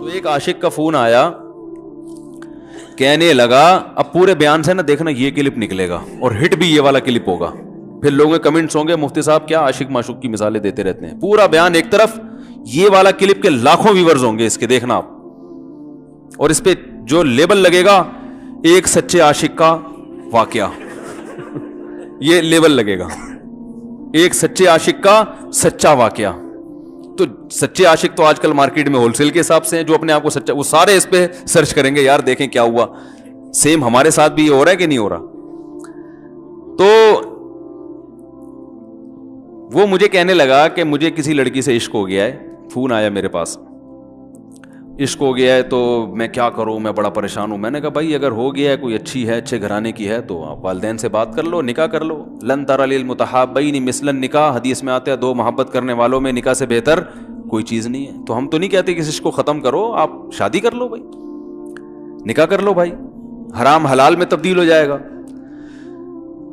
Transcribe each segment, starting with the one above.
تو ایک عاشق کا فون آیا, کہنے لگا اب پورے بیان سے نا دیکھنا یہ کلپ نکلے گا اور ہٹ بھی یہ والا کلپ ہوگا, پھر لوگوں کے کمنٹس ہوں گے مفتی صاحب کیا عاشق معشوق کی مثالیں دیتے رہتے ہیں. پورا بیان ایک طرف, یہ والا کلپ کے لاکھوں ویورز ہوں گے اس کے, دیکھنا آپ, اور اس پہ جو لیبل لگے گا ایک سچے عاشق کا واقعہ, یہ لیبل لگے گا ایک سچے عاشق کا سچا واقعہ. تو سچے عاشق تو آج کل مارکیٹ میں ہول سیل کے حساب سے ہیں, جو اپنے آپ کو سچا, وہ سارے اس پہ سرچ کریں گے یار دیکھیں کیا ہوا, سیم ہمارے ساتھ بھی یہ ہو رہا ہے کہ نہیں ہو رہا. تو وہ مجھے کہنے لگا کہ مجھے کسی لڑکی سے عشق ہو گیا ہے, فون آیا میرے پاس, عشق ہو گیا ہے تو میں کیا کروں, میں بڑا پریشان ہوں. میں نے کہا بھائی اگر ہو گیا ہے, کوئی اچھی ہے, اچھے گھرانے کی ہے, تو آپ والدین سے بات کر لو, نکاح کر لو. لن تر للمتحابین مثل النکاح, حدیث میں آتا ہے دو محبت کرنے والوں میں نکاح سے بہتر کوئی چیز نہیں ہے. تو ہم تو نہیں کہتے کہ اس عشق کو ختم کرو, آپ شادی کر لو بھائی, نکاح کر لو بھائی, حرام حلال میں تبدیل ہو جائے گا.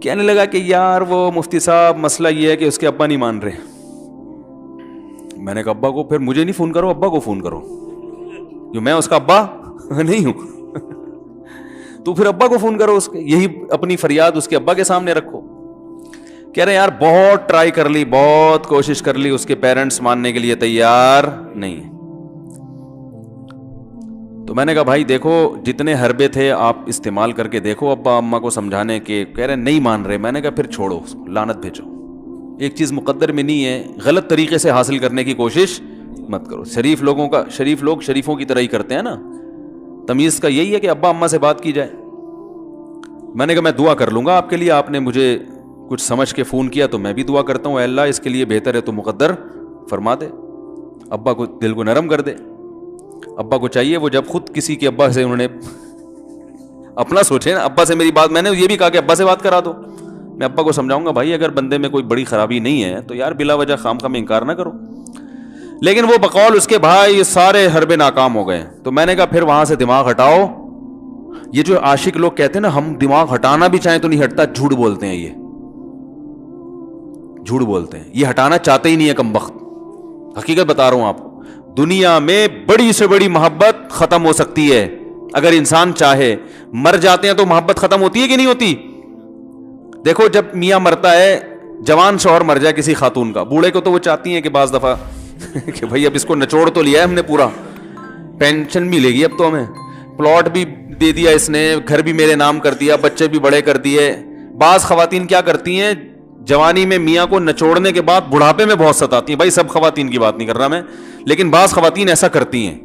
کہنے لگا کہ یار وہ مفتی صاحب مسئلہ یہ ہے کہ اس کے ابا نہیں مان رہے. میں نے کہا ابا کو, پھر مجھے نہیں فون کرو, ابا کو فون کرو, جو میں اس کا ابا نہیں ہوں. تو پھر ابا کو فون کرو, اس کے یہی اپنی فریاد اس کے ابا کے سامنے رکھو. کہہ رہے یار بہت ٹرائی کر لی, بہت کوشش کر لی, اس کے پیرنٹس ماننے کے لیے تیار نہیں. تو میں نے کہا بھائی دیکھو جتنے حربے تھے آپ استعمال کر کے دیکھو ابا اماں کو سمجھانے کے, کہہ رہے نہیں مان رہے. میں نے کہا پھر چھوڑو, لعنت بھیجو, ایک چیز مقدر میں نہیں ہے, غلط طریقے سے حاصل کرنے کی کوشش مت کرو. شریف لوگ شریفوں کی طرح ہی کرتے ہیں نا, تمیز کا یہی ہے کہ ابا اماں سے بات کی جائے. میں نے کہا میں دعا کر لوں گا آپ کے لیے, آپ نے مجھے کچھ سمجھ کے فون کیا تو میں بھی دعا کرتا ہوں, اے اللہ اس کے لیے بہتر ہے تو مقدر فرما دے, ابا کو دل کو نرم کر دے. ابا کو چاہیے وہ جب خود کسی کے ابا سے انہوں نے اپنا سوچے نا, ابا سے میری بات, میں نے یہ بھی کہا کہ ابا سے بات کرا دو. میں ابا کو سمجھاؤں گا بھائی اگر بندے میں کوئی بڑی خرابی نہیں ہے تو یار بلا وجہ خام خواہ میں انکار نہ کرو. لیکن وہ بقول اس کے بھائی یہ سارے حربے ناکام ہو گئے. تو میں نے کہا پھر وہاں سے دماغ ہٹاؤ. یہ جو عاشق لوگ کہتے ہیں نا ہم دماغ ہٹانا بھی چاہیں تو نہیں ہٹتا, جھوٹ بولتے ہیں, یہ جھوٹ بولتے ہیں, یہ ہٹانا چاہتے ہی نہیں ہے کمبخت. حقیقت بتا رہا ہوں آپ کو, دنیا میں بڑی سے بڑی محبت ختم ہو سکتی ہے اگر انسان چاہے. مر جاتے ہیں تو محبت ختم ہوتی ہے کہ نہیں ہوتی؟ دیکھو جب میاں مرتا ہے, جوان شوہر مر جائے کسی خاتون کا, بوڑھے کو تو وہ چاہتی ہیں کہ بعض دفعہ کہ بھائی اب اس کو نچوڑ تو لیا ہے ہم نے, پورا پینشن ملے گی اب تو ہمیں, پلاٹ بھی دے دیا اس نے, گھر بھی میرے نام کر دیا, بچے بھی بڑے کر دیے. بعض خواتین کیا کرتی ہیں, جوانی میں میاں کو نچوڑنے کے بعد بڑھاپے میں بہت ستاتی ہیں. بھائی سب خواتین کی بات نہیں کر رہا میں, لیکن بعض خواتین ایسا کرتی ہیں,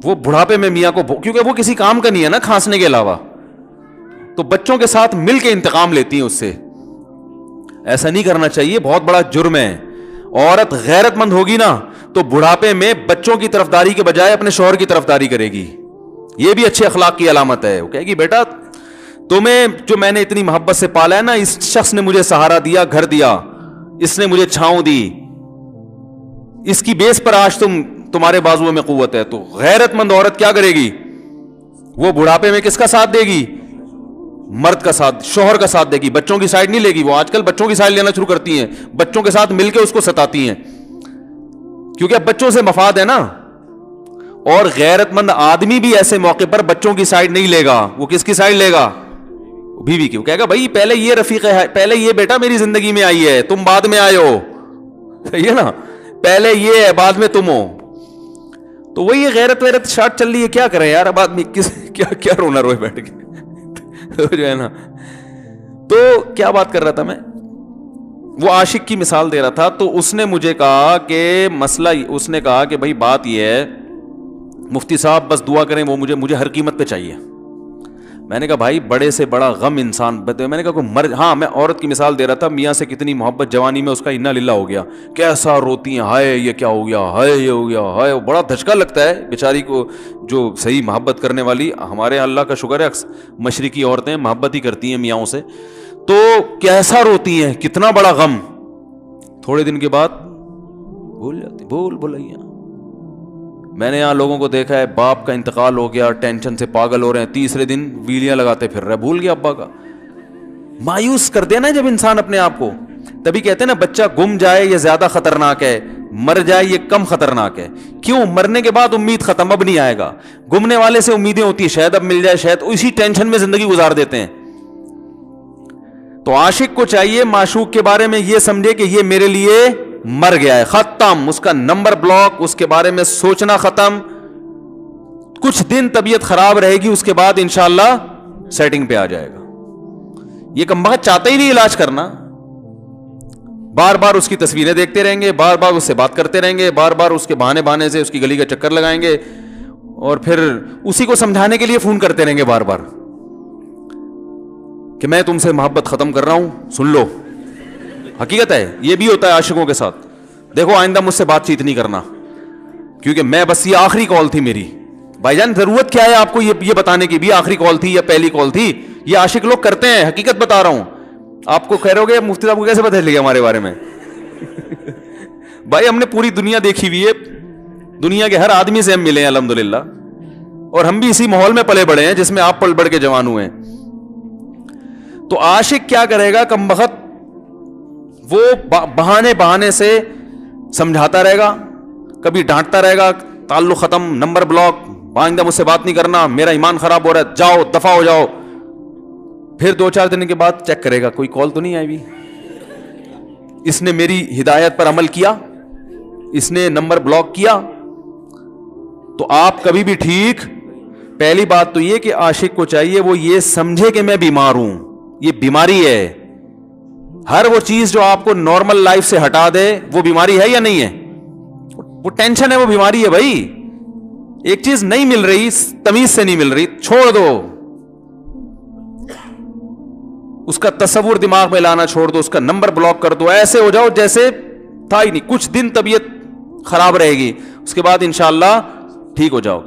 وہ بڑھاپے میں میاں کو, کیونکہ وہ کسی کام کا نہیں ہے نا کھانسنے کے علاوہ, تو بچوں کے ساتھ مل کے انتقام لیتی ہیں اس سے. ایسا نہیں کرنا چاہیے, بہت بڑا جرم ہے. عورت غیرت مند ہوگی نا تو بڑھاپے میں بچوں کی طرفداری کے بجائے اپنے شوہر کی طرفداری کرے گی. یہ بھی اچھے اخلاق کی علامت ہے. وہ کہے گی بیٹا تمہیں جو میں نے اتنی محبت سے پالا ہے نا, اس شخص نے مجھے سہارا دیا, گھر دیا, اس نے مجھے چھاؤں دی, اس کی بیس پر آج تمہارے بازوؤں میں قوت ہے. تو غیرت مند عورت کیا کرے گی, وہ بڑھاپے میں کس کا ساتھ دے گی, مرد کا ساتھ, شوہر کا ساتھ دے گی, بچوں کی سائیڈ نہیں لے گی. وہ آج کل بچوں کی سائیڈ لینا شروع کرتی ہیں, بچوں کے ساتھ مل کے اس کو ستاتی ہیں, کیونکہ اب بچوں سے مفاد ہے نا. اور غیرت مند آدمی بھی ایسے موقع پر بچوں کی سائیڈ نہیں لے گا. وہ کس کی سائیڈ لے گا, بیوی کی. وہ کہے گا بھائی پہلے یہ رفیق ہے, پہلے یہ بیٹا میری زندگی میں آئی ہے, تم بعد میں آئے ہو, صحیح ہے نا, پہلے یہ ہے بعد میں تم ہو. تو وہی غیرت ویرت شارٹ چل رہی ہے. کیا کریں یار اب آدمی کیا رونا روئے بیٹھ کے جو ہے نا. تو کیا بات کر رہا تھا میں, وہ عاشق کی مثال دے رہا تھا. تو اس نے مجھے کہا کہ مسئلہ, اس نے کہا کہ بھائی بات یہ ہے مفتی صاحب بس دعا کریں, وہ مجھے ہر قیمت پہ چاہیے. میں نے کہا بھائی بڑے سے بڑا غم انسان, میں نے کہا کوئی ہاں میں عورت کی مثال دے رہا تھا, میاں سے کتنی محبت جوانی میں اس کا انا للہ ہو گیا, کیسا روتی ہیں, ہائے یہ کیا ہو گیا, ہائے یہ ہو گیا, ہائے. بڑا دھچکا لگتا ہے بیچاری کو, جو صحیح محبت کرنے والی. ہمارے اللہ کا شکر ہے مشرقی عورتیں محبت ہی کرتی ہیں میاں سے, تو کیسا روتی ہیں, کتنا بڑا غم. تھوڑے دن کے بعد بھول جاتی, بولائیے. میں نے یہاں لوگوں کو دیکھا ہے, باپ کا انتقال ہو گیا, ٹینشن سے پاگل ہو رہے ہیں, تیسرے دن ویلیاں لگاتے پھر رہے, بھول گیا ابا کا. مایوس کر دینا جب انسان اپنے آپ کو. تبھی کہتے ہیں نا بچہ گم جائے یہ زیادہ خطرناک ہے, مر جائے یہ کم خطرناک ہے. کیوں؟ مرنے کے بعد امید ختم, اب نہیں آئے گا. گمنے والے سے امیدیں ہوتی ہیں شاید اب مل جائے, شاید اسی ٹینشن میں زندگی گزار دیتے ہیں. تو عاشق کو چاہیے معشوق کے بارے میں یہ سمجھے کہ یہ میرے لیے مر گیا ہے, ختم, اس کا نمبر بلاک, اس کے بارے میں سوچنا ختم. کچھ دن طبیعت خراب رہے گی, اس کے بعد انشاءاللہ سیٹنگ پہ آ جائے گا. یہ کمبخت چاہتا ہی نہیں علاج کرنا, بار بار اس کی تصویریں دیکھتے رہیں گے, بار بار اس سے بات کرتے رہیں گے, بار بار اس کے بہانے سے اس کی گلی کا چکر لگائیں گے, اور پھر اسی کو سمجھانے کے لیے فون کرتے رہیں گے بار بار کہ میں تم سے محبت ختم کر رہا ہوں, سن لو. حقیقت ہے, یہ بھی ہوتا ہے عاشقوں کے ساتھ. دیکھو آئندہ مجھ سے بات چیت نہیں کرنا, کیونکہ میں بس یہ آخری کال تھی میری. بھائی جان ضرورت کیا ہے آپ کو یہ بتانے کی بھی آخری کال تھی یا پہلی کال تھی؟ یہ عاشق لوگ کرتے ہیں, حقیقت بتا رہا ہوں. آپ کو کہہ رہے ہو گے مفتی صاحب کو کیسے پتہ چلے گا ہمارے بارے میں؟ بھائی ہم نے پوری دنیا دیکھی ہوئی ہے, دنیا کے ہر آدمی سے ہم ملے ہیں الحمدللہ, اور ہم بھی اسی ماحول میں پلے بڑے ہیں جس میں آپ پل بڑھ کے جوان ہوئے ہیں. تو عاشق کیا کرے گا کمبخت, وہ بہانے سے سمجھاتا رہے گا, کبھی ڈانٹتا رہے گا, تعلق ختم, نمبر بلاک, آئندہ مجھ سے بات نہیں کرنا, میرا ایمان خراب ہو رہا ہے, جاؤ دفع ہو جاؤ. پھر 2-4 دن کے بعد چیک کرے گا کوئی کال تو نہیں آئی بھی, اس نے میری ہدایت پر عمل کیا, اس نے نمبر بلاک کیا. تو آپ کبھی بھی ٹھیک. پہلی بات تو یہ کہ عاشق کو چاہیے وہ یہ سمجھے کہ میں بیمار ہوں, یہ بیماری ہے. ہر وہ چیز جو آپ کو نارمل لائف سے ہٹا دے وہ بیماری ہے یا نہیں ہے؟ وہ ٹینشن ہے, وہ بیماری ہے بھائی. ایک چیز نہیں مل رہی, تمیز سے نہیں مل رہی, چھوڑ دو, اس کا تصور دماغ میں لانا چھوڑ دو, اس کا نمبر بلاک کر دو, ایسے ہو جاؤ جیسے تھا ہی نہیں. کچھ دن طبیعت خراب رہے گی, اس کے بعد انشاءاللہ ٹھیک ہو جاؤ.